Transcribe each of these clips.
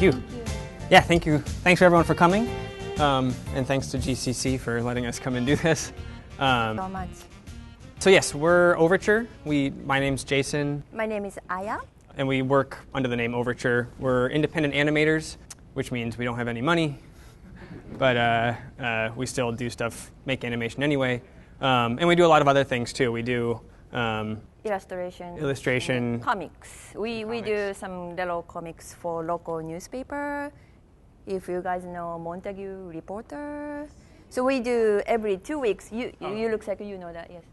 you. Thank you. Yeah, thank you. Thanks for everyone for coming, and thanks to GCC for letting us come and do this. So much. So yes, we're Overture. My name's Jason, My name is Aya. and we work under the name Overture. We're independent animators, which means we don't have any money, but we still do stuff, make animation anyway. And we do a lot of other things too. We do illustration, comics. We do some little comics for local newspaper. If you guys know Montague Reporter. So we do every 2 weeks. You look like you know that, yes.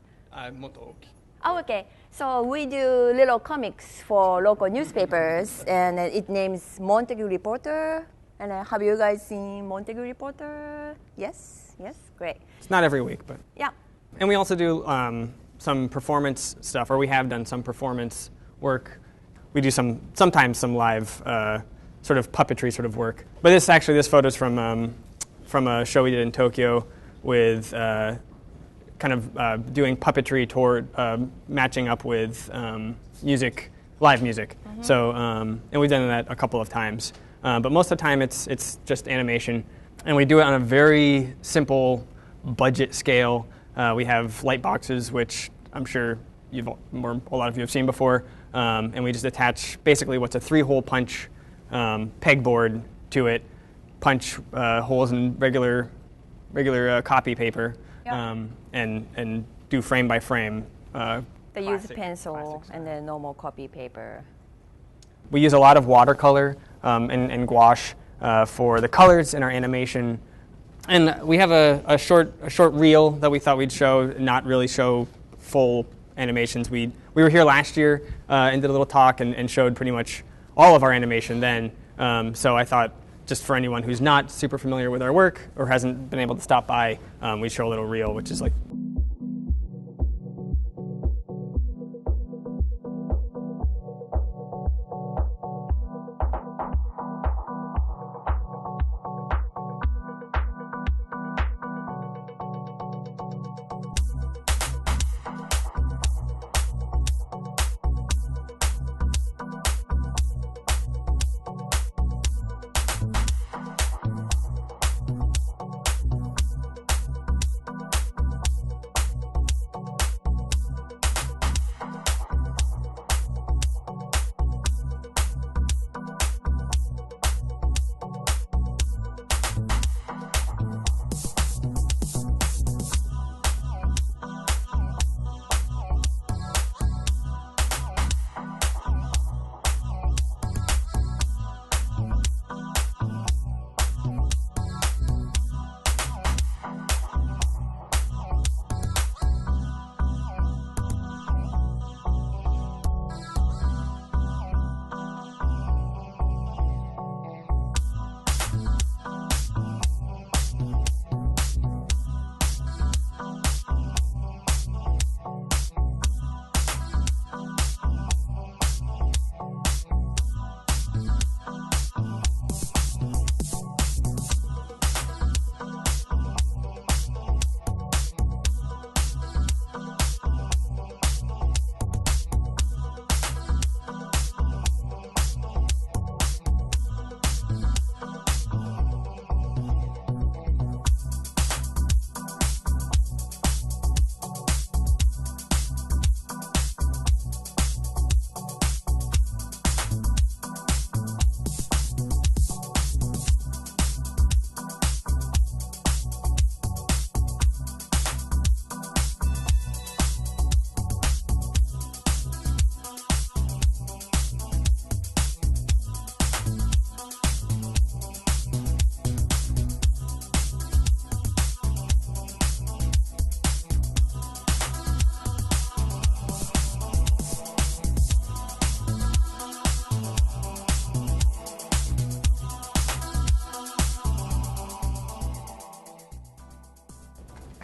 Oh, okay. So we do little comics for local newspapers, and it names Montague Reporter. And have you guys seen Montague Reporter? Yes? Yes? Great. It's not every week, but Yeah. and we also do some performance stuff, or we have done some performance work. We do sometimes some live sort of puppetry sort of work. But this photo is from a show we did in Tokyo with kind of doing puppetry toward matching up with music, live music. Mm-hmm. So and we've done that a couple of times. But most of the time it's just animation, and we do it on a very simple budget scale. We have light boxes, which I'm sure a lot of you have seen before, and we just attach basically what's a 3-hole punch pegboard to it, punch holes in regular copy paper, and do frame by frame. They use pencil and then normal copy paper. We use a lot of watercolor and gouache for the colors in our animation. And we have a short reel that we thought we'd show, not really show full animations. We were here last year and did a little talk and showed pretty much all of our animation then. So I thought just for anyone who's not super familiar with our work or hasn't been able to stop by, we'd show a little reel, which is like.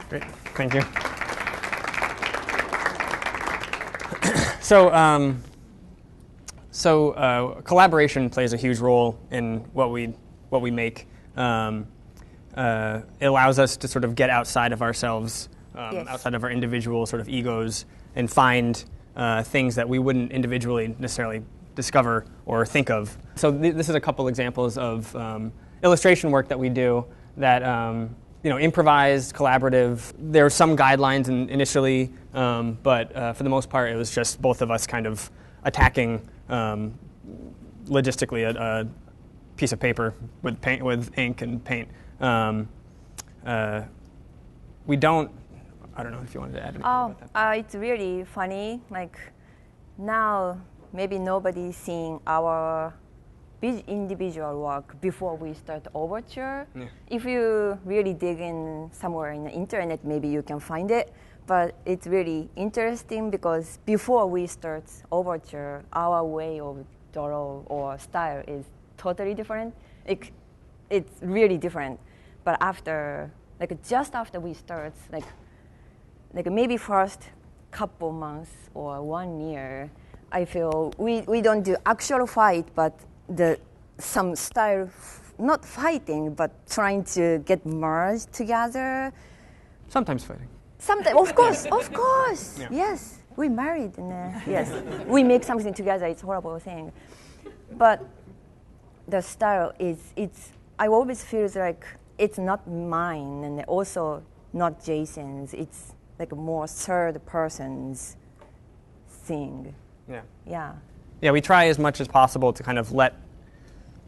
Great, thank you. So collaboration plays a huge role in what we make. It allows us to sort of get outside of ourselves, Yes. outside of our individual sort of egos, and find things that we wouldn't individually necessarily discover or think of. So this is a couple examples of illustration work that we do that improvised, collaborative. There were some guidelines initially, but for the most part, it was just both of us kind of attacking logistically a piece of paper with ink and paint. We don't. I don't know if you wanted to add anything about that. It's really funny. Like now, maybe nobody's seeing our individual work before we start Overture. Yeah. If you really dig in somewhere in the internet, maybe you can find it. But it's really interesting because before we start Overture, our way of draw or style is totally different. It's really different. But after, just after we start, like maybe first couple months or 1 year, I feel we don't do actual fight, but some style, not fighting, but trying to get merged together. Sometimes fighting. Sometimes, of course, Yeah. yes. We married, and yes, we make something together. It's a horrible thing, but the style I always feel like it's not mine, and also not Jason's. It's like a more third person's thing. Yeah. Yeah. Yeah, we try as much as possible to kind of let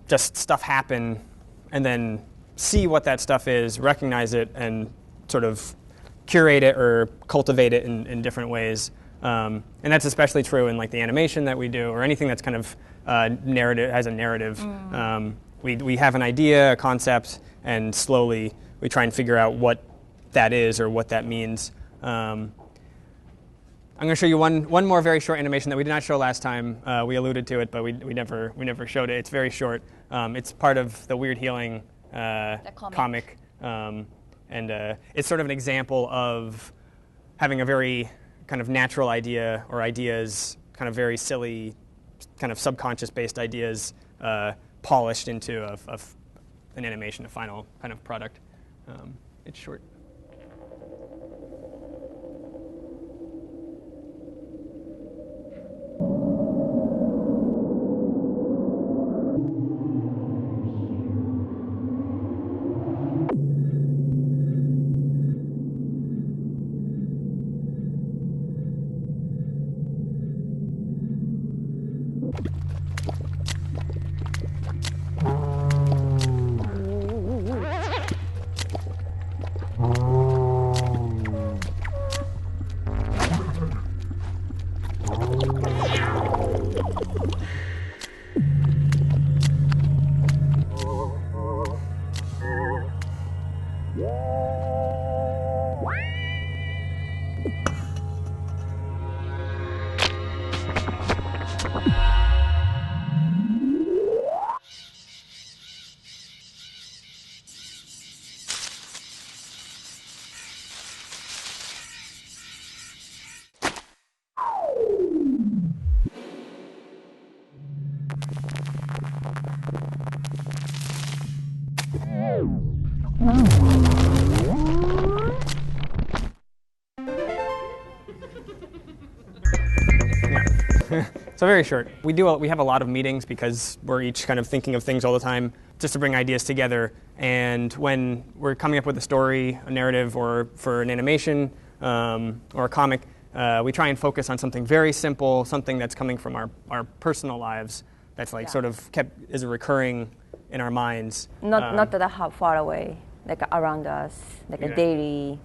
just stuff happen and then see what that stuff is, recognize it, and sort of curate it or cultivate it in different ways. And that's especially true in the animation that we do or anything that's kind of narrative, has a narrative. We have an idea, a concept, and slowly we try and figure out what that is or what that means. I'm going to show you one more very short animation that we did not show last time. We alluded to it, but we never showed it. It's very short. It's part of the Weird Healing comic. And it's sort of an example of having a very kind of natural idea or ideas, kind of very silly, kind of subconscious-based ideas polished into an animation, a final kind of product. It's short. So very short. We have a lot of meetings because we're each kind of thinking of things all the time just to bring ideas together. And when we're coming up with a story, a narrative, or for an animation or a comic, we try and focus on something very simple, something that's coming from our personal lives that's sort of is recurring in our minds. Not that far away, like around us, like a daily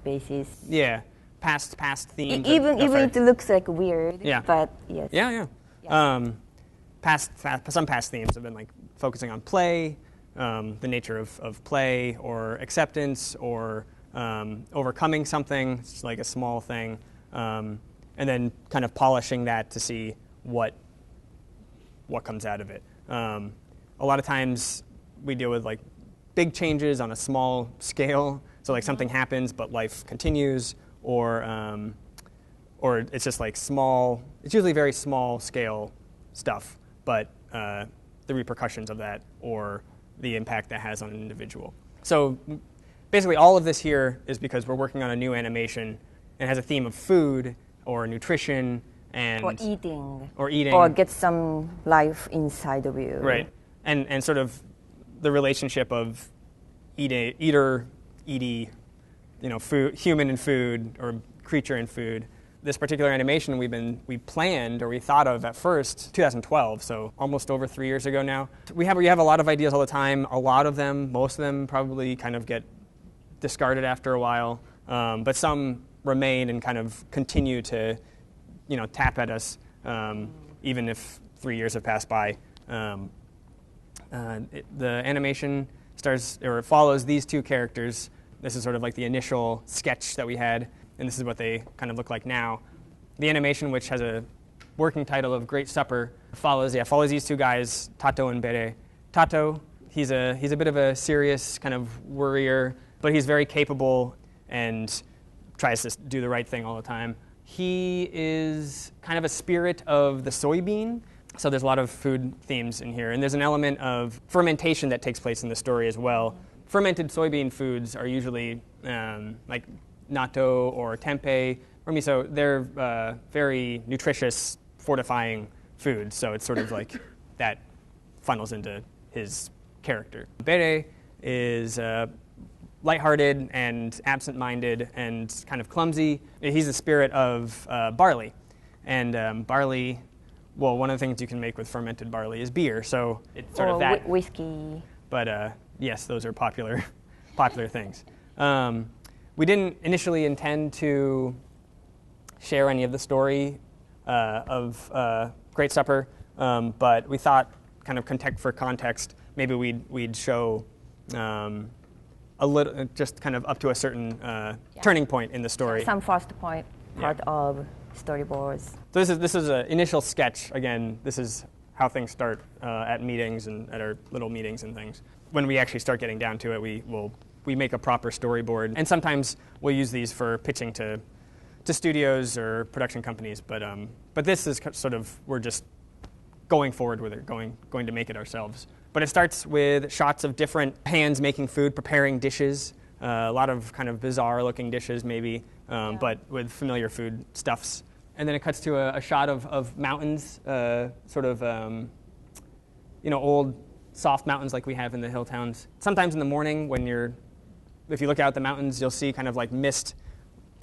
basis. Yeah. Past themes. Even it looks like weird. Yeah. But yes. Yeah. Some past themes have been focusing on play, the nature of play, or acceptance, or overcoming something. It's like a small thing, and then kind of polishing that to see what comes out of it. A lot of times we deal with big changes on a small scale. So something happens, but life continues. Or it's just small. It's usually very small scale stuff, but the repercussions of that or the impact that has on an individual. So basically, all of this here is because we're working on a new animation and has a theme of food or nutrition and Or eating. or eating. Or get some life inside of you. Right. And sort of the relationship of eater, eaty, food, human and food, or creature and food. This particular animation we planned or we thought of at first 2012, so almost over 3 years ago now. We have a lot of ideas all the time. A lot of them, most of them, probably kind of get discarded after a while, but some remain and kind of continue to, tap at us, even if 3 years have passed by. The animation follows these two characters. This is sort of like the initial sketch that we had, and this is what they kind of look like now. The animation, which has a working title of Great Supper, follows these two guys, Tato and Bere. Tato, he's a bit of a serious kind of worrier, but he's very capable and tries to do the right thing all the time. He is kind of a spirit of the soybean. So there's a lot of food themes in here, and there's an element of fermentation that takes place in the story as well. Fermented soybean foods are usually like natto or tempeh or miso. They're very nutritious, fortifying foods, so it's sort of like that funnels into his character. Bere is lighthearted and absent-minded and kind of clumsy. He's the spirit of barley, and barley. Well, one of the things you can make with fermented barley is beer, so it's sort of that. Whiskey. But yes, those are popular things. We didn't initially intend to share any of the story of Great Supper, but we thought, kind of for context, maybe we'd show a little, just kind of up to a certain turning point in the story. Some first part of storyboards. So this is an initial sketch. Again, this is how things start at meetings and at our little meetings and things. When we actually start getting down to it, we make a proper storyboard, and sometimes we'll use these for pitching to studios or production companies. But this is sort of, we're just going forward with it, going to make it ourselves. But it starts with shots of different hands making food, preparing dishes. A lot of kind of bizarre-looking dishes, maybe, but with familiar food stuffs. And then it cuts to a shot of mountains, sort of, old, soft mountains like we have in the hill towns. Sometimes in the morning, if you look out at the mountains, you'll see kind of like mist,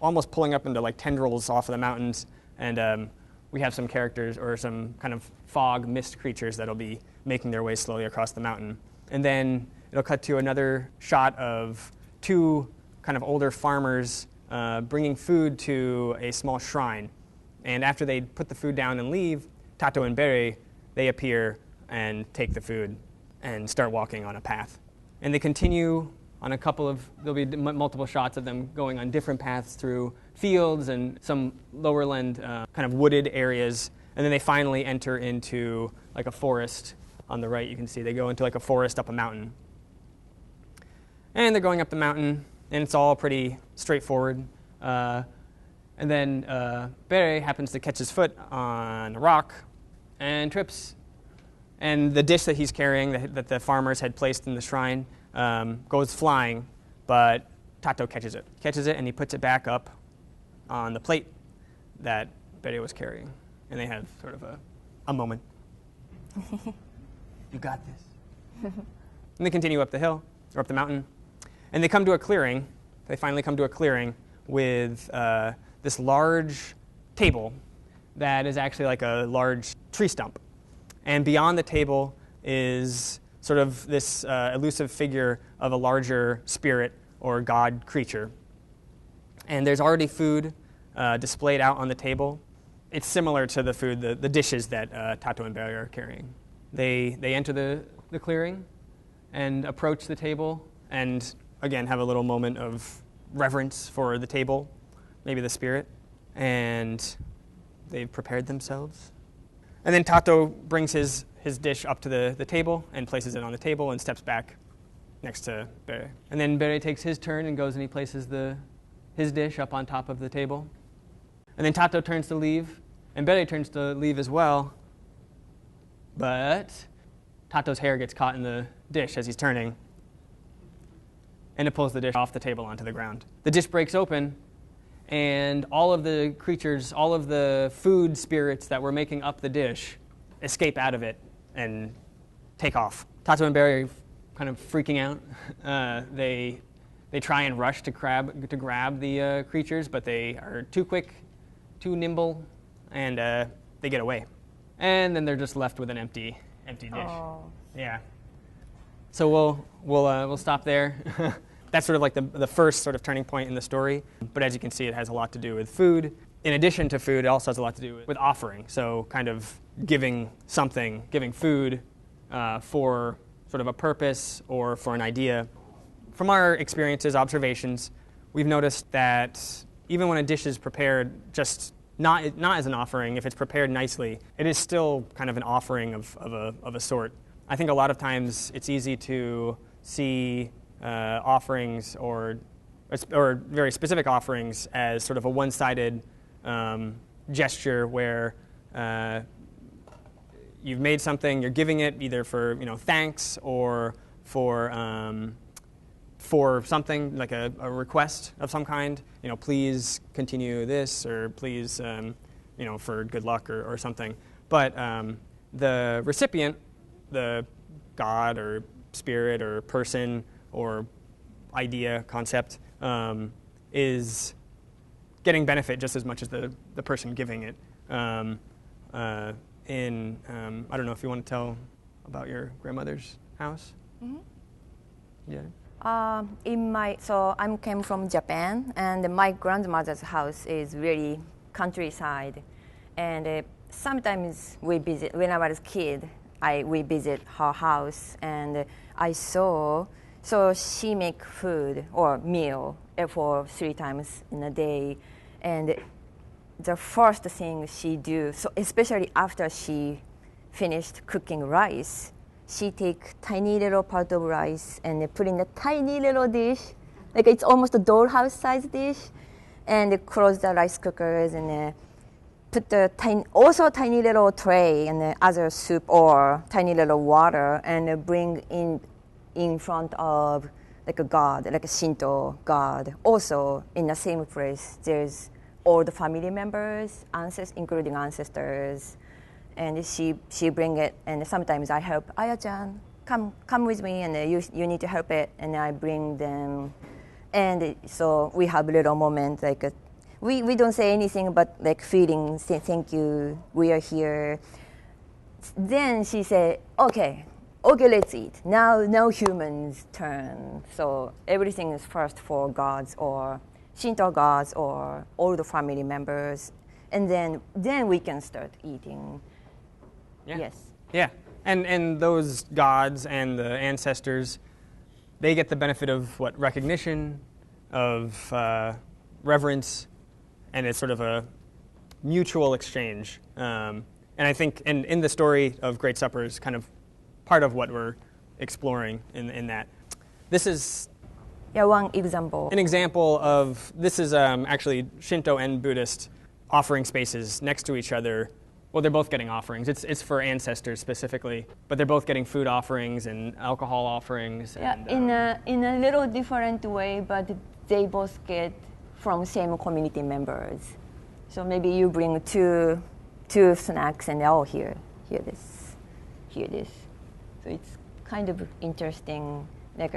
almost pulling up into like tendrils off of the mountains. And we have some characters or some kind of fog mist creatures that'll be making their way slowly across the mountain. And then it'll cut to another shot of two kind of older farmers bringing food to a small shrine. And after they put the food down and leave, Tato and Bere, they appear and take the food and start walking on a path. And they continue on there'll be multiple shots of them going on different paths through fields and some lowerland kind of wooded areas. And then they finally enter into like a forest. On the right, you can see they go into like a forest up a mountain. And they're going up the mountain, and it's all pretty straightforward. And then Bere happens to catch his foot on a rock and trips. And the dish that he's carrying, that the farmers had placed in the shrine, goes flying, but Tato catches it. And he puts it back up on the plate that Bere was carrying. And they have sort of a moment. You got this. And they continue up the hill, or up the mountain. And they come to a clearing. They finally come to a clearing with this large table that is actually like a large tree stump. And beyond the table is sort of this elusive figure of a larger spirit or god creature. And there's already food displayed out on the table. It's similar to the food, the dishes that Tato and Bere are carrying. They enter the clearing and approach the table and, again, have a little moment of reverence for the table, maybe the spirit, and they've prepared themselves. And then Tato brings his dish up to the table and places it on the table and steps back next to Bere. And then Bere takes his turn and goes and he places his dish up on top of the table. And then Tato turns to leave, and Bere turns to leave as well. But Tato's hair gets caught in the dish as he's turning, and it pulls the dish off the table onto the ground. The dish breaks open, and all of the creatures, all of the food spirits that were making up the dish escape out of it and take off. Tato and Barry are kind of freaking out. They try and rush to grab the creatures, but they are too quick, too nimble, and they get away. And then they're just left with an empty dish. Oh. Yeah. So we'll stop there. That's sort of like the first sort of turning point in the story. But as you can see, it has a lot to do with food. In addition to food, it also has a lot to do with offering. So kind of giving food for sort of a purpose or for an idea. From our experiences, observations, we've noticed that even when a dish is prepared just not as an offering, if it's prepared nicely, it is still kind of an offering of a sort. I think a lot of times it's easy to see offerings or very specific offerings as sort of a one-sided gesture where you've made something, you're giving it either for thanks or for something like a request of some kind. Please continue this, or please for good luck or something. But the recipient, the god or spirit or person or idea, concept, is getting benefit just as much as the person giving it. I don't know if you want to tell about your grandmother's house. Mm-hmm. Yeah. So I came from Japan, and my grandmother's house is really countryside, and sometimes we visit. When I was a kid, we visit her house, and I saw. So she make food or meal for 3 times in a day, and the first thing she do, so especially after she finished cooking rice, she take tiny little part of rice and put in a tiny little dish, like it's almost a dollhouse size dish, and close the rice cookers and put the tiny little tray and other soup or tiny little water, and bring in front of like a god, like a Shinto god. Also in the same place, there's all the family members, including ancestors. And she bring it, and sometimes I help. Aya-chan, come with me, and you need to help it, and I bring them, and so we have a little moment like we don't say anything but like feeling, say thank you, we are here. Then she said, okay, let's eat. Now humans turn. So everything is first for gods or Shinto gods or all the family members, and then we can start eating. Yeah. Yes. Yeah. And those gods and the ancestors, they get the benefit of recognition, of reverence, and it's sort of a mutual exchange. And I think in the story of Great Supper is kind of part of what we're exploring in that. This is one example. An example of, this is actually Shinto and Buddhist offering spaces next to each other. Well, they're both getting offerings. It's for ancestors specifically, but they're both getting food offerings and alcohol offerings. Yeah, and, in a little different way, but they both get from same community members. So maybe you bring two snacks, and here this. So it's kind of interesting. Like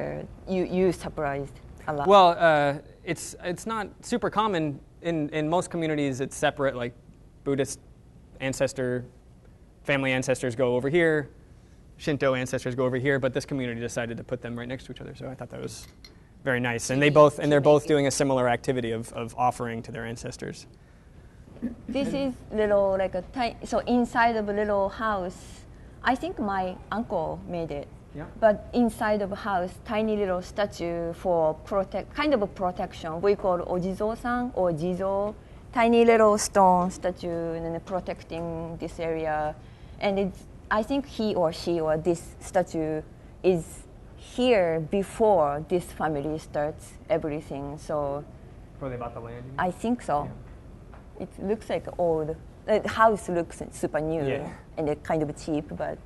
you surprised a lot. Well, it's not super common in most communities. It's separate, like Buddhist family ancestors go over here, Shinto ancestors go over here, but this community decided to put them right next to each other. So I thought that was very nice. And they're both doing a similar activity of offering to their ancestors. This is little like so inside of a little house. I think my uncle made it. Yeah. But inside of a house, tiny little statue for kind of a protection. We call Ojizo-san or Jizo. Tiny little stone statue and protecting this area. And I think he or she or this statue is here before this family starts everything. So Before they bought the land? I think so. Yeah. It looks like old. The house looks super new Yeah. and kind of cheap, but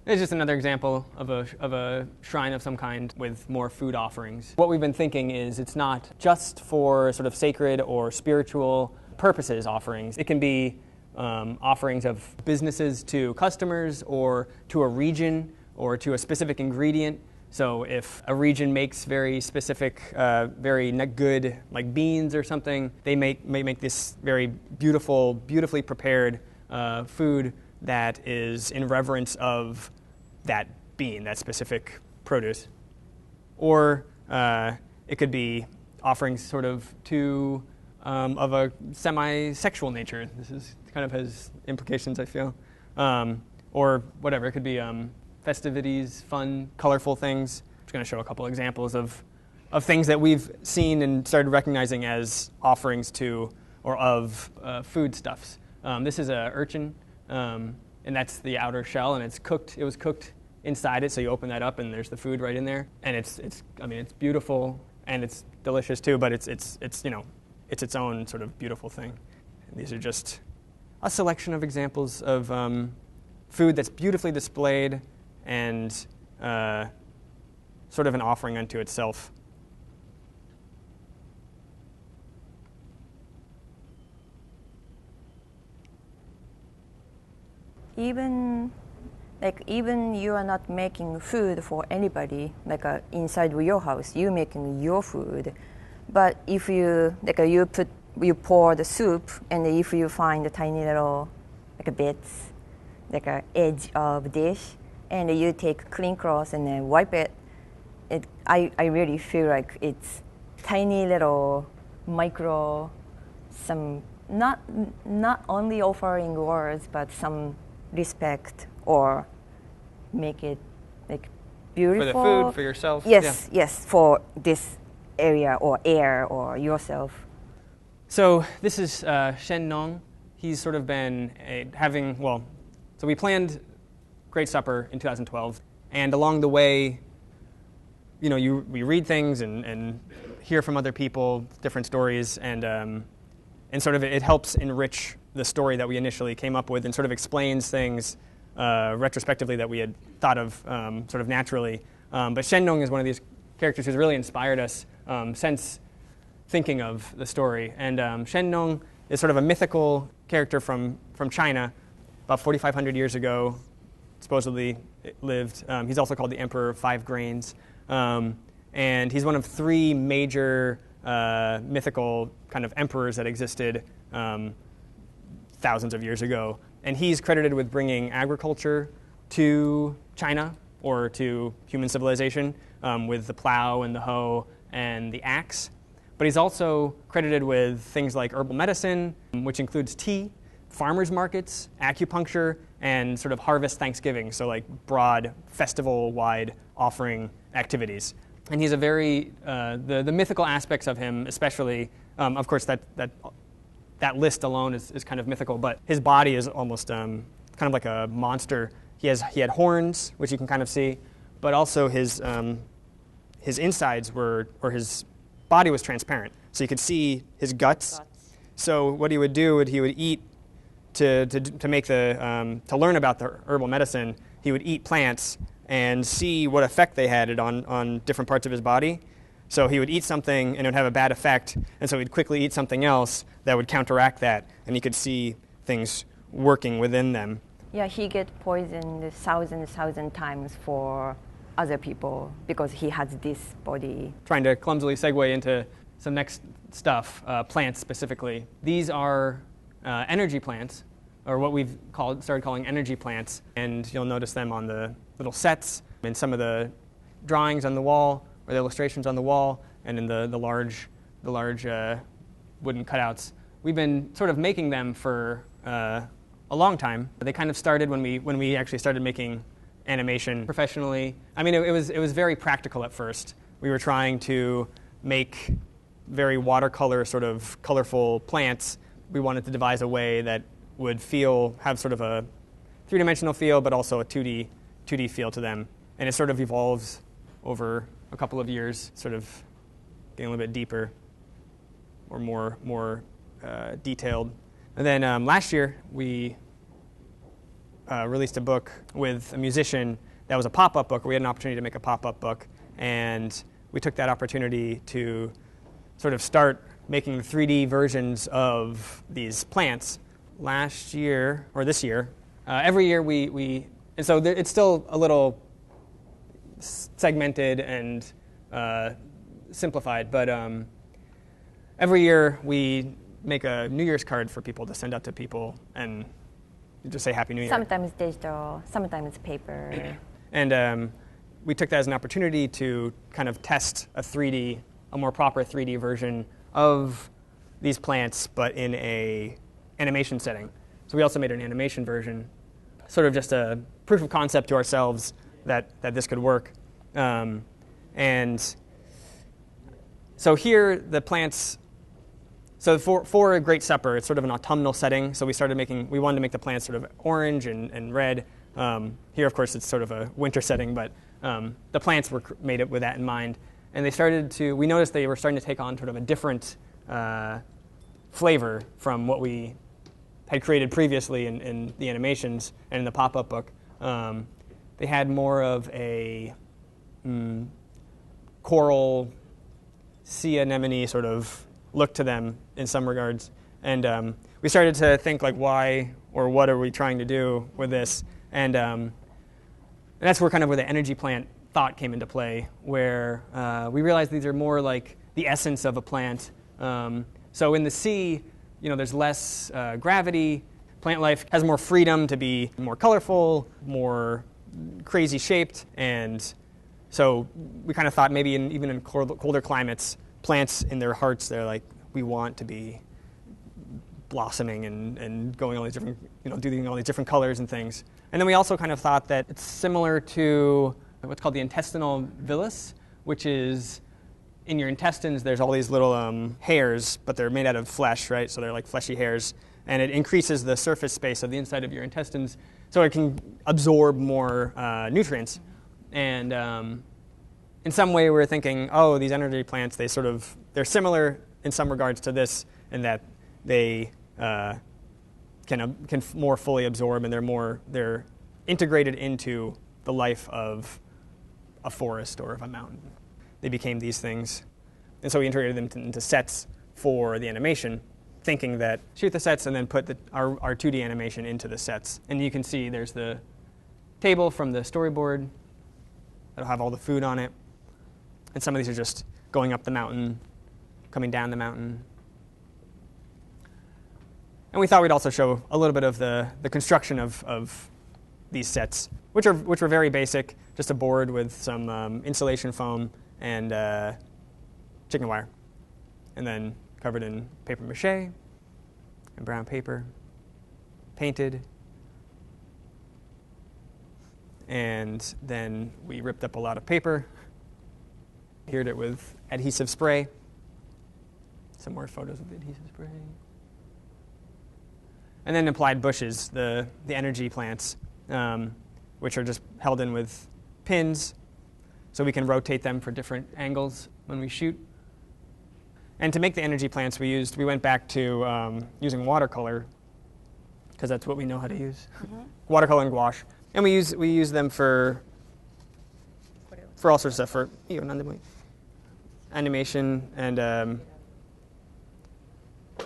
It's just another example of a shrine of some kind with more food offerings. What we've been thinking is it's not just for sort of sacred or spiritual purposes offerings. It can be offerings of businesses to customers or to a region or to a specific ingredient. So if a region makes very specific, very good like beans or something, they may make this very beautiful, beautifully prepared food that is in reverence of that bean, that specific produce. Or it could be offerings sort of to of a semi-sexual nature. This is kind of has implications, I feel. Or whatever, it could be festivities, fun, colorful things. I'm just going to show a couple examples of things that we've seen and started recognizing as offerings to or of foodstuffs. This is a urchin, and that's the outer shell, and it's cooked. It was cooked inside it, so you open that up, and there's the food right in there. And it's beautiful and it's delicious too. But it's its own sort of beautiful thing. And these are just a selection of examples of food that's beautifully displayed and sort of an offering unto itself. Even you are not making food for anybody, inside your house, you making your food. But if you you pour the soup, and if you find a tiny little bits, a edge of dish, and you take clean cloth and then wipe it, I really feel like it's tiny little micro, some not only offering words, but some respect or make it beautiful. For the food, for yourself. Yes, yeah. Yes, for this area or air or yourself. So this is Shen Nong. He's sort of been so we planned Great Supper in 2012, and along the way, we read things and hear from other people, different stories, and sort of it helps enrich the story that we initially came up with and sort of explains things retrospectively that we had thought of sort of naturally. But Shen Nong is one of these characters who's really inspired us since thinking of the story. And Shen Nong is sort of a mythical character from China, about 4,500 years ago, supposedly lived. He's also called the Emperor of Five Grains. And he's one of three major mythical kind of emperors that existed thousands of years ago. And he's credited with bringing agriculture to China or to human civilization with the plow and the hoe and the axe. But he's also credited with things like herbal medicine, which includes tea, farmers markets, acupuncture, and sort of harvest Thanksgiving, so like broad festival-wide offering activities. And he's a very, the mythical aspects of him, especially, of course, that list alone is kind of mythical, but his body is almost kind of like a monster. He had horns, which you can kind of see, but also his insides his body was transparent, so you could see his guts. So what he would do, he would eat to make to learn about the herbal medicine. He would eat plants and see what effect they had on different parts of his body. So he would eat something and it would have a bad effect, and so he'd quickly eat something else that would counteract that, and he could see things working within them. Yeah, he get poisoned thousand times for other people because he has this body. Trying to clumsily segue into some next stuff, plants specifically. These are energy plants, or what we've started calling energy plants, and you'll notice them on the little sets and some of the drawings on the wall or the illustrations on the wall, and in the large wooden cutouts. We've been sort of making them for a long time. They kind of started when we actually started making animation professionally. I mean, it was very practical at first. We were trying to make very watercolor, sort of colorful plants. We wanted to devise a way that would have sort of a three-dimensional feel, but also a 2D feel to them. And it sort of evolves over a couple of years, sort of getting a little bit deeper or more detailed. And then last year, we released a book with a musician that was a pop-up book. We had an opportunity to make a pop-up book, and we took that opportunity to sort of start making 3D versions of these plants last year, or this year. Every year and so it's still a little segmented and simplified, but every year we make a New Year's card for people to send out to people and just say Happy New Year. Sometimes digital, sometimes paper. And we took that as an opportunity to kind of test a more proper 3D version of these plants, but in a animation setting. So we also made an animation version, sort of just a proof of concept to ourselves that this could work. And so here the plants, so for a Great Supper, it's sort of an autumnal setting. So we wanted to make the plants sort of orange and red. Here, of course, it's sort of a winter setting, but the plants were made with that in mind. And we noticed they were starting to take on sort of a different flavor from what we had created previously in the animations and in the pop-up book. They had more of a coral, sea anemone sort of look to them in some regards. And we started to think, like, why or what are we trying to do with this? And that's where the energy plant thought came into play, where we realized these are more like the essence of a plant. So in the sea, there's less gravity. Plant life has more freedom to be more colorful, more crazy shaped, and so we kind of thought maybe even in colder climates, plants in their hearts, they're like, we want to be blossoming and going all these different, doing all these different colors and things. And then we also kind of thought that it's similar to what's called the intestinal villus, which is in your intestines, there's all these little hairs, but they're made out of flesh, right? So they're like fleshy hairs. And it increases the surface space of the inside of your intestines so it can absorb more nutrients. And in some way, we're thinking, these energy plants, they're similar in some regards to this, in that they can more fully absorb, and they're integrated into the life of a forest or of a mountain. They became these things. And so we integrated them into sets for the animation, thinking that shoot the sets and then put our 2D animation into the sets. And you can see there's the table from the storyboard that'll have all the food on it. And some of these are just going up the mountain, coming down the mountain. And we thought we'd also show a little bit of the construction of these sets, which were very basic, just a board with some insulation foam and chicken wire, and then covered in paper mache and brown paper, painted. And then we ripped up a lot of paper, adhered it with adhesive spray. Some more photos of the adhesive spray. And then applied bushes, the energy plants, which are just held in with pins, so we can rotate them for different angles when we shoot. And to make the energy plants, we went back to using watercolor, because that's what we know how to use. Mm-hmm. Watercolor and gouache. And we use them for all sorts of stuff, for animation. And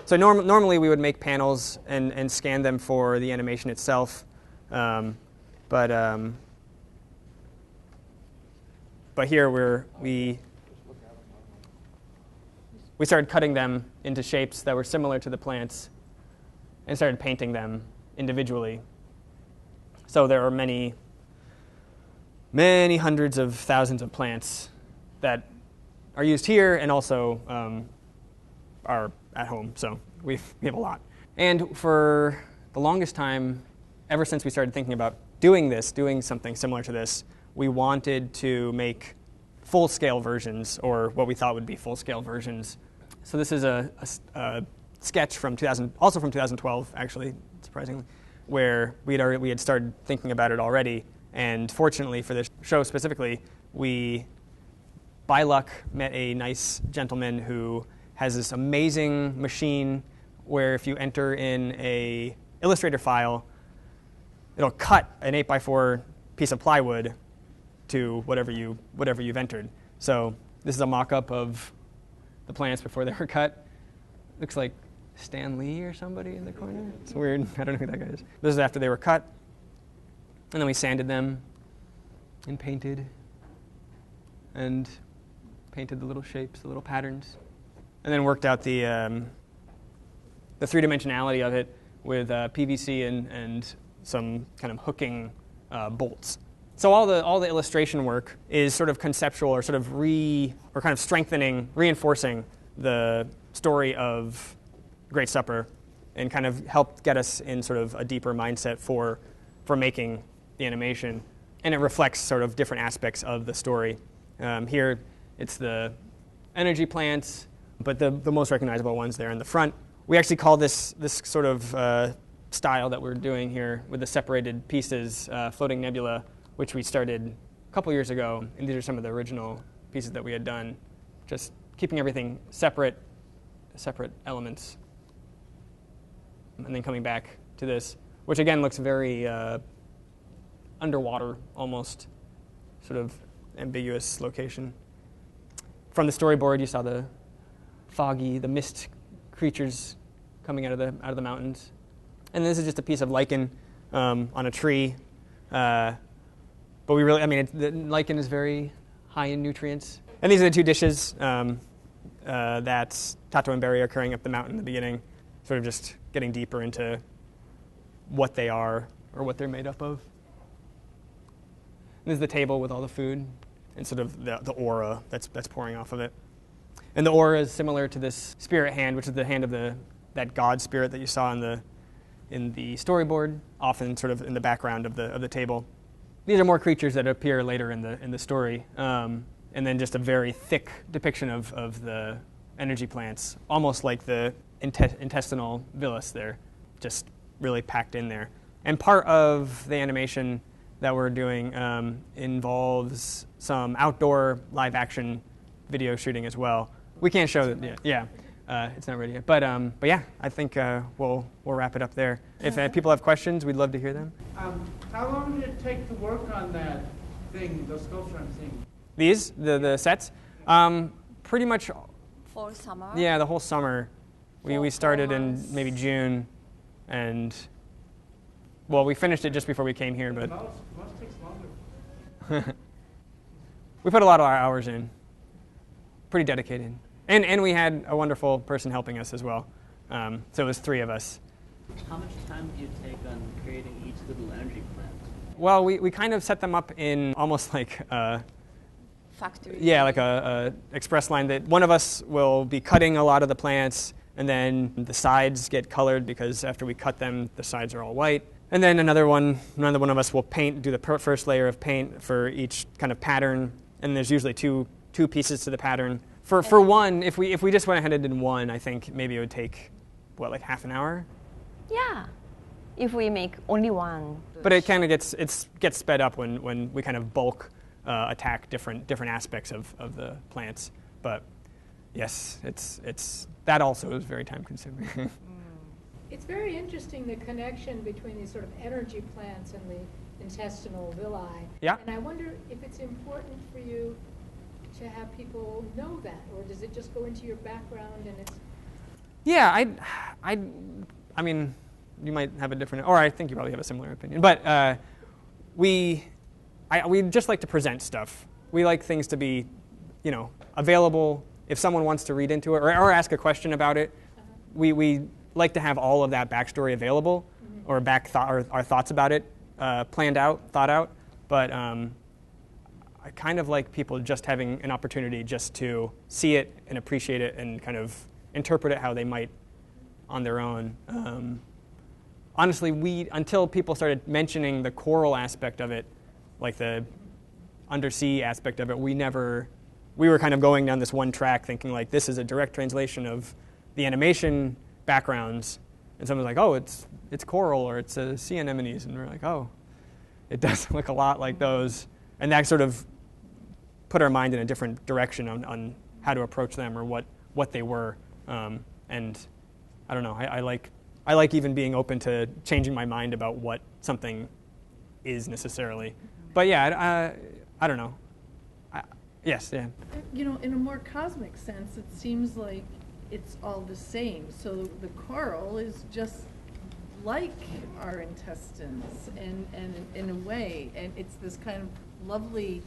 so normally we would make panels and scan them for the animation itself. But here we started cutting them into shapes that were similar to the plants and started painting them individually. So there are many, many hundreds of thousands of plants that are used here and also are at home. So we have a lot. And for the longest time, ever since we started thinking about doing something similar to this, we wanted to make full-scale versions, or what we thought would be full-scale versions. So this is a sketch from 2012, actually, surprisingly, where we had started thinking about it already. And fortunately for this show specifically, we, by luck, met a nice gentleman who has this amazing machine where if you enter in a Illustrator file, it'll cut an 8x4 piece of plywood to whatever you've entered. So this is a mock-up of the plants before they were cut. Looks like Stan Lee or somebody in the corner. It's weird. I don't know who that guy is. This is after they were cut. And then we sanded them and painted the little shapes, the little patterns, and then worked out the three-dimensionality of it with PVC and some kind of hooking bolts. So all the illustration work is sort of conceptual or sort of kind of strengthening, reinforcing the story of Great Supper, and kind of helped get us in sort of a deeper mindset for making the animation. And it reflects sort of different aspects of the story. Here, it's the energy plants, but the most recognizable ones there in the front. We actually call this sort of style that we're doing here with the separated pieces, Floating Nebula, which we started a couple years ago. And these are some of the original pieces that we had done, just keeping everything separate elements. And then coming back to this, which again looks very underwater, almost sort of ambiguous location. From the storyboard, you saw the mist creatures coming out of the mountains. And this is just a piece of lichen on a tree. But the lichen is very high in nutrients. And these are the two dishes that Tato and Barry are carrying up the mountain in the beginning, sort of just getting deeper into what they are or what they're made up of. And this is the table with all the food and sort of the aura that's pouring off of it. And the aura is similar to this spirit hand, which is the hand of that God spirit that you saw in the storyboard, often sort of in the background of the table. These are more creatures that appear later in the story, and then just a very thick depiction of the energy plants, almost like the intestinal villus there, just really packed in there. And part of the animation that we're doing involves some outdoor live action video shooting as well. We can't show that yet. Yeah, it's not ready yet. But yeah, I think we'll wrap it up there. If people have questions, we'd love to hear them. How long did it take to work on that thing, the sculpture I'm seeing? These, the sets? Pretty much. For summer? Yeah, the whole summer. We started in maybe June, and well, we finished it just before we came here, but Most takes longer. we put a lot of our hours in. Pretty dedicated. And we had a wonderful person helping us as well. So it was 3 of us. How much time do you take on creating each little energy plant? Well, we kind of set them up in almost like Factory. yeah, like a express line that one of us will be cutting a lot of the plants, and then the sides get colored because after we cut them, the sides are all white. And then another one of us will do the first layer of paint for each kind of pattern, and there's usually two pieces to the pattern. For one, if we just went ahead and did one, I think maybe it would take, like half an hour? Yeah, if we make only one. But it kind of gets sped up when we kind of bulk attack different aspects of the plants. But yes, it's that also is very time consuming. It's very interesting, the connection between these sort of energy plants and the intestinal villi. Yeah. And I wonder if it's important for you to have people know that, or does it just go into your background and it's... Yeah, I mean, you might have a different, or I think you probably have a similar opinion. But we just like to present stuff. We like things to be, available if someone wants to read into it or ask a question about it. We like to have all of that backstory available, or our thoughts about it planned out, thought out. But I kind of like people just having an opportunity just to see it and appreciate it and kind of interpret it how they might on their own. Honestly, until people started mentioning the choral aspect of it, like the undersea aspect of it, we were kind of going down this one track thinking like this is a direct translation of the animation backgrounds, and someone's like, oh, it's coral or it's sea anemones, and we're like, oh, it does look a lot like those, and that sort of put our mind in a different direction on how to approach them or what they were, and I don't know, I like even being open to changing my mind about what something is necessarily. But yeah, I don't know. Yes, yeah. You know, in a more cosmic sense, it seems like it's all the same. So the coral is just like our intestines, and in a way, and it's this kind of lovely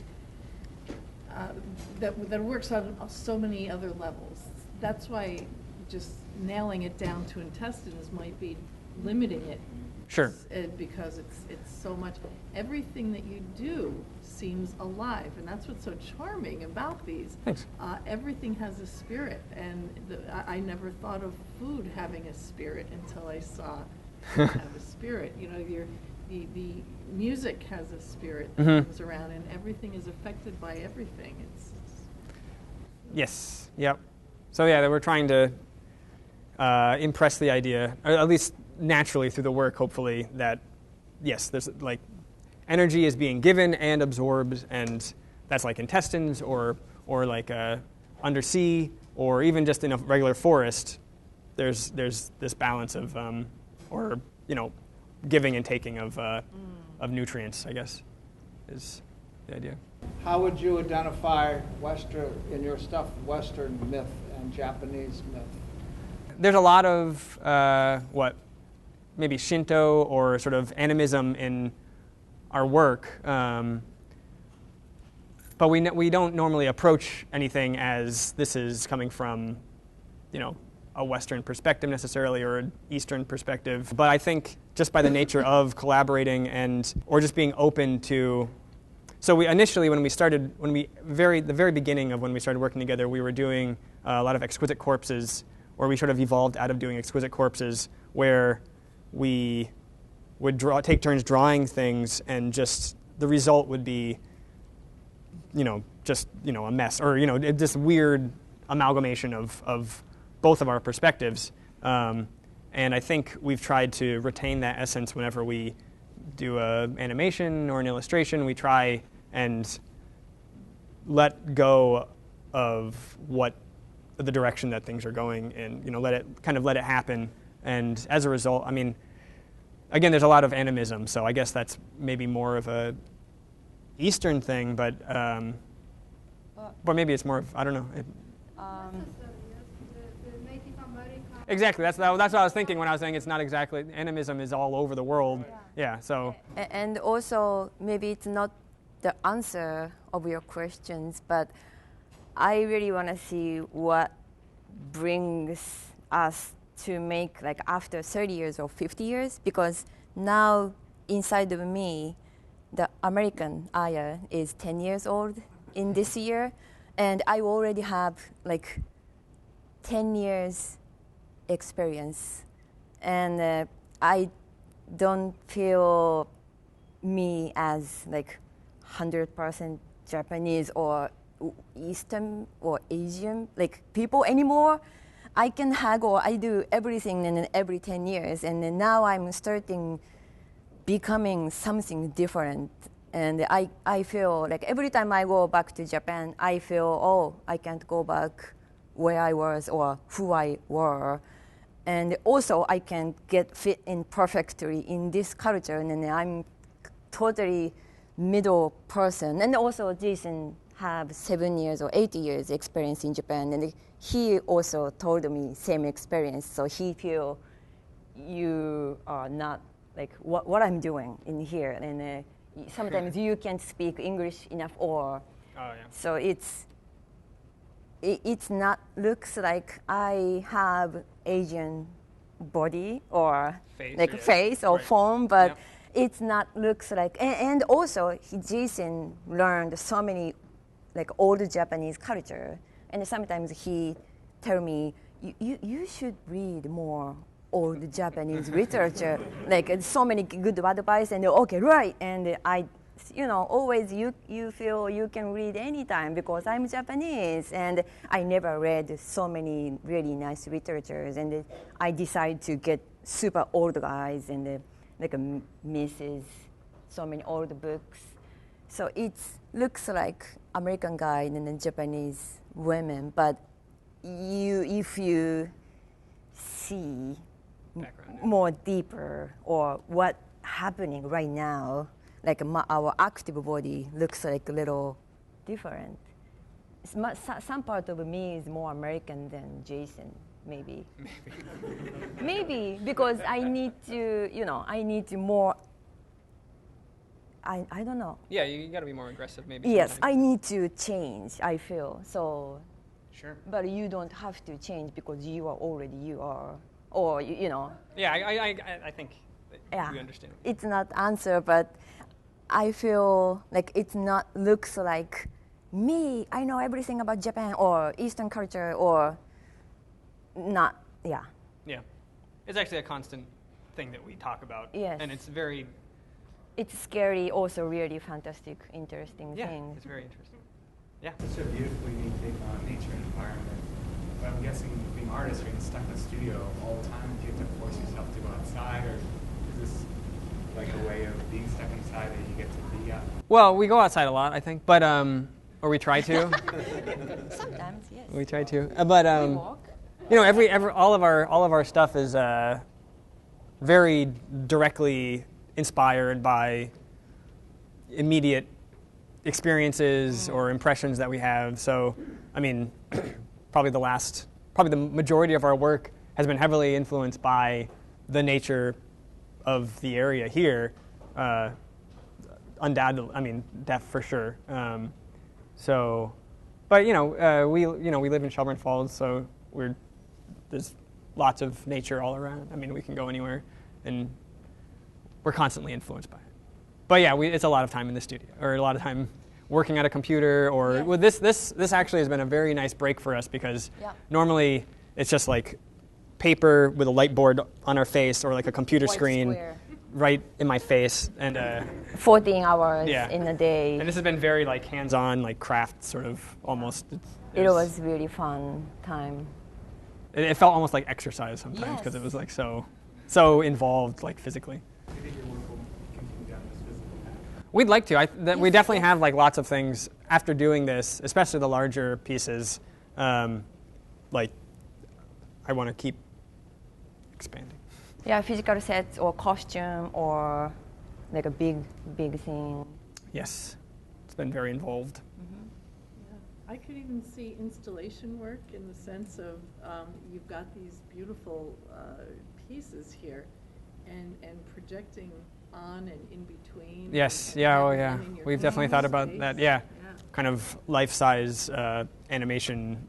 that works on so many other levels. That's why just nailing it down to intestines might be limiting it. Sure. Because it's so much. Everything that you do seems alive, and that's what's so charming about these. Thanks. Everything has a spirit, and I never thought of food having a spirit until I saw it have a spirit. You know, the music has a spirit that comes around, and everything is affected by everything. Yes. Yep. So yeah, we're trying to impress the idea, or at least naturally through the work, hopefully, that yes, there's like energy is being given and absorbed, and that's like intestines or like undersea, or even just in a regular forest. There's this balance of or giving and taking of nutrients, I guess, is the idea. How would you identify in your stuff, Western myth and Japanese myth? There's a lot of maybe Shinto or sort of animism in our work, but we don't normally approach anything as this is coming from, a Western perspective necessarily or an Eastern perspective. But I think just by the nature of collaborating or just being open to. So we initially, the very beginning of when we started working together, we were doing a lot of exquisite corpses, or we sort of evolved out of doing exquisite corpses, where we would take turns drawing things, and just the result would be, a mess, or this weird amalgamation of both of our perspectives. And I think we've tried to retain that essence whenever we do an animation or an illustration. We try and let go of the direction that things are going in, let it happen. And as a result, I mean, again, there's a lot of animism, so I guess that's maybe more of a Eastern thing, but maybe it's more of, I don't know. Exactly, that's what I was thinking when I was saying it's not exactly, animism is all over the world. Yeah, so. And also, maybe it's not the answer of your questions, but I really want to see what brings us to make, like, after 30 years or 50 years, because now inside of me, the American Aya is 10 years old in this year, and I already have like 10 years experience, and I don't feel me as like 100% Japanese or Eastern or Asian like people anymore. I can hug or I do everything in every 10 years, and then now I'm starting becoming something different. And I feel like every time I go back to Japan, I feel, I can't go back where I was or who I were. And also I can get fit in perfectly in this culture, and then I'm totally middle person. And also Jason have 7 years or 8 years experience in Japan, and he also told me same experience. So he feel you are not like what I'm doing in here, and sometimes you can't speak English enough, or so it's not looks like I have Asian body or face or form, but it's not looks like. And also Jason learned so many like old Japanese culture, and sometimes he tell me you should read more old Japanese literature, like so many good advice, and okay, right, and I, always you feel you can read anytime because I'm Japanese, and I never read so many really nice literatures, and I decide to get super old guys and like a Mrs. so many old books, so it looks like American guy and then Japanese women, but if you see more deeper or what happening right now, like our active body looks like a little different. Some part of me is more American than Jason, maybe. Maybe because I need to, I need to more. I don't know. Yeah, you got to be more aggressive, maybe. Yes, I sometimes. need to change. I feel so. Sure. But you don't have to change because you are already you are, or Yeah, I think that Yeah. you understand. It's not answer, but I feel like it's not looks like me. I know everything about Japan or Eastern culture or not. Yeah. Yeah, it's actually a constant thing that we talk about. Yes. And it's very, It's scary, also really fantastic, interesting yeah, thing. it's very interesting. Yeah. Such a beautifully unique take on nature and environment. But I'm guessing being artists, you're stuck in the studio all the time. Do you have to force yourself to go outside, or is this like a way of being stuck inside that you get to be out? Well, we go outside a lot, I think, but or we try to. Sometimes, yes. We try to, but We walk. every all of our stuff is very directly inspired by immediate experiences or impressions that we have. So, I mean, probably the majority of our work has been heavily influenced by the nature of the area here. Undoubtedly, I mean, that for sure. So, but we live in Shelburne Falls, so there's lots of nature all around. I mean, we can go anywhere, and we're constantly influenced by it. But yeah, it's a lot of time in the studio, or a lot of time working at a computer, or Yes. well, this actually has been a very nice break for us because Yeah. normally it's just like paper with a light board on our face, or like a computer White screen square. right in my face, and 14 hours Yeah. in a day. and this has been very like hands-on, like craft sort of almost. It was really fun time. It felt almost like exercise sometimes because Yes. it was like so involved, like physically. Do you think your work will continue down this physical path? We'd like to. We Yes, definitely yes. have like lots of things after doing this, especially the larger pieces. Like, I want to keep expanding. Yeah, physical sets or costume or like a big thing. Yes, it's been very involved. Yeah. I could even see installation work in the sense of you've got these beautiful pieces here and projecting on and in between. Yes, and yeah, oh having yeah. them in your We've definitely own thought about space. that. Yeah, Yeah. kind of life-size animation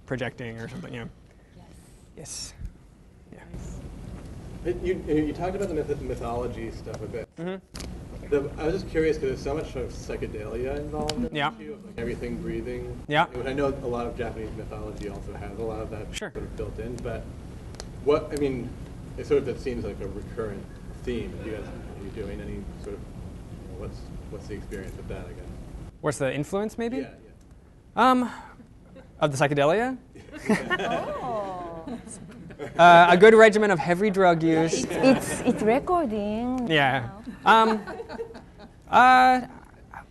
projecting or something. Yeah. Yes. Yeah. Nice. You talked about the mythology stuff a bit. I was just curious because there's so much sort of psychedelia involved in Yeah. it too, of, like everything breathing. Yeah. Which I know a lot of Japanese mythology also has a lot of that Sure. sort of built in. But it seems like a recurrent theme. Are you doing any sort of, what's the experience with that, I guess? What's the influence, maybe? Yeah. Of the psychedelia? Oh. A good regimen of heavy drug use. It's recording. Yeah.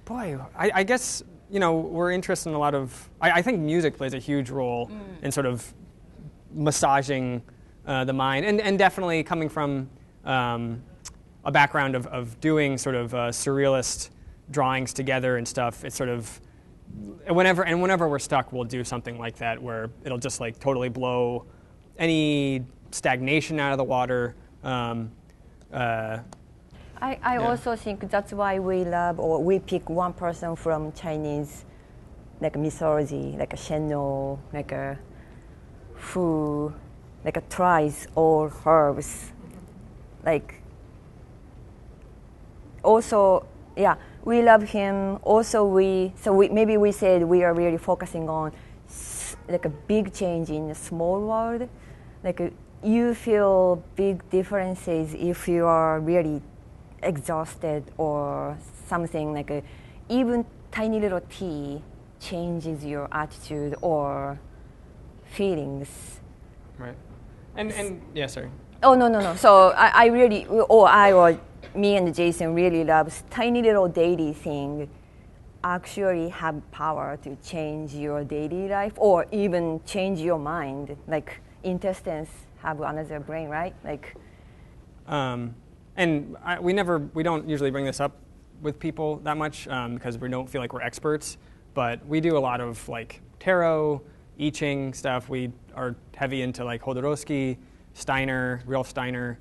Boy, I guess, we're interested in a lot of, I think music plays a huge role in sort of massaging the mind, and definitely coming from a background of doing sort of surrealist drawings together and stuff. It's sort of, whenever we're stuck, we'll do something like that where it'll just like totally blow any stagnation out of the water. I Yeah. also think that's why we love, or we pick one person from Chinese, like mythology, like a Shenno, who, tries all herbs, also, yeah, we love him. Also, maybe we said we are really focusing on a big change in the small world. You feel big differences if you are really exhausted or something even tiny little tea changes your attitude or feelings. Right. And yeah, sorry. Oh, no. So I really, me and Jason really loves tiny little daily thing actually have power to change your daily life or even change your mind. Intestines have another brain, right? And we don't usually bring this up with people that much because we don't feel like we're experts. But we do a lot of like tarot, I Ching stuff. We are heavy into like Jodorowsky, Steiner, Rudolf Steiner,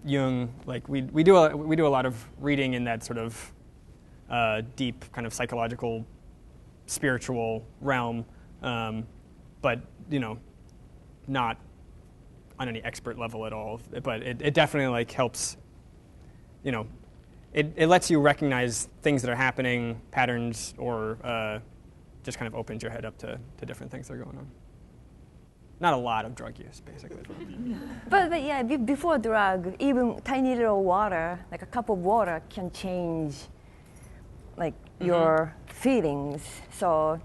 Jung. Like we do a lot of reading in that sort of deep kind of psychological, spiritual realm, but not on any expert level at all. But it definitely like helps. It lets you recognize things that are happening, patterns, or just kind of opens your head up to different things that are going on. Not a lot of drug use, basically. But yeah, before drug, even tiny little water, like a cup of water, can change like your feelings. So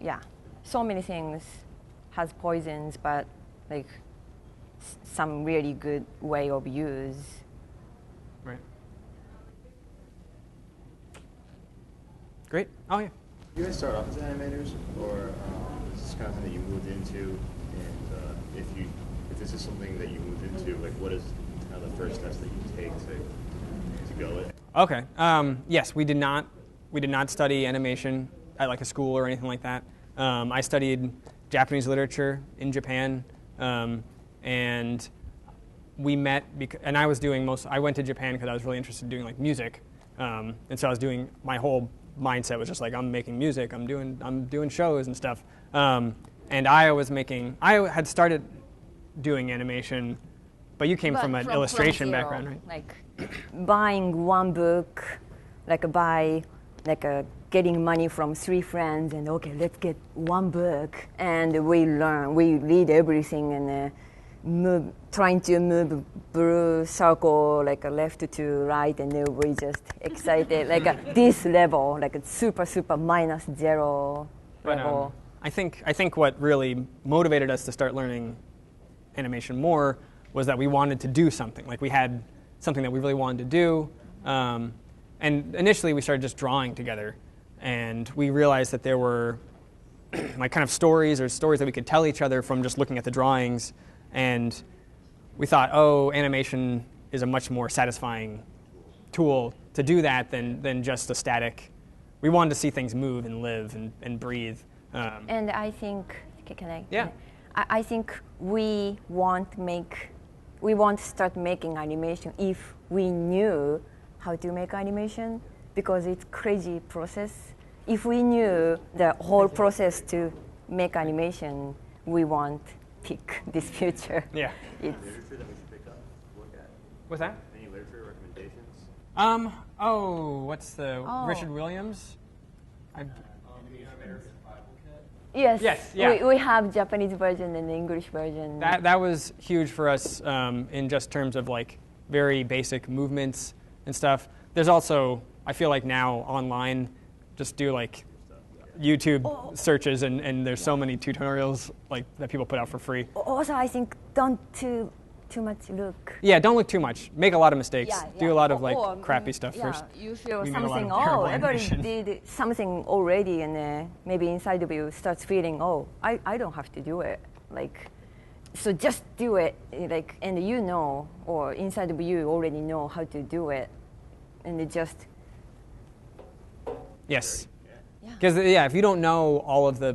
yeah, so many things has poisons, but like some really good way of use. Right. Great. Oh yeah. You guys start off as animators, or is this kind of something that you moved into? And if this is something that you moved into, like what is kind of the first steps that you take to go it? Okay. Yes, we did not study animation at like a school or anything like that. I studied Japanese literature in Japan, and we met. And I was doing I went to Japan because I was really interested in doing like music, and so I was doing my whole mindset was just like I'm making music, I'm doing shows and stuff. And I had started doing animation, but you came from an illustration zero, background, right? Like buying one book, getting money from 3 friends, and okay, let's get one book, and we read everything, and trying to move blue circle like a left to right, and then we just excited like this level, like a super -0 level. I think what really motivated us to start learning animation more was that we wanted to do something. Like we had something that we really wanted to do, and initially we started just drawing together, and we realized that there were like kind of stories that we could tell each other from just looking at the drawings. And we thought, animation is a much more satisfying tool to do that than just a static. We wanted to see things move and live and breathe. And I think, can I? Yeah. I think we want to start making animation if we knew how to make animation, because it's crazy process. If we knew the whole process to make animation, we won't pick this future. Yeah. It's Literature that we should pick up, look at? What's that? Any literature recommendations? What's the Richard Williams? yes. Yes, yeah. We have Japanese version and English version. That was huge for us in just terms of like very basic movements and stuff. There's also, I feel like now online, just do like YouTube searches and there's so many tutorials like that people put out for free. Also, I think don't too much look. Yeah, don't look too much. Make a lot of mistakes. Yeah, Do a lot of like or crappy stuff first. You feel We made a lot something, of terrible everybody animation. did something already, and maybe inside of you starts feeling, I don't have to do it. Like, so just do it, like, and or inside of you already know how to do it, and it just. Yes. Because if you don't know all of the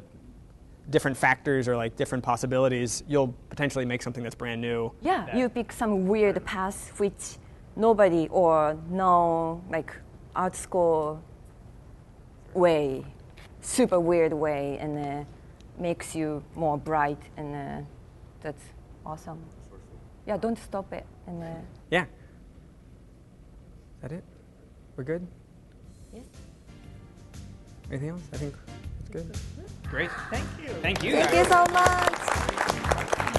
different factors or like different possibilities, you'll potentially make something that's brand new. Yeah, you pick some weird path which nobody or no like art school way, super weird way, and makes you more bright, and that's awesome. Yeah, don't stop it. And Yeah. Is that it? We're good? yes. Anything else? I think it's good. Great. Thank you. Thank you. Thank you so much.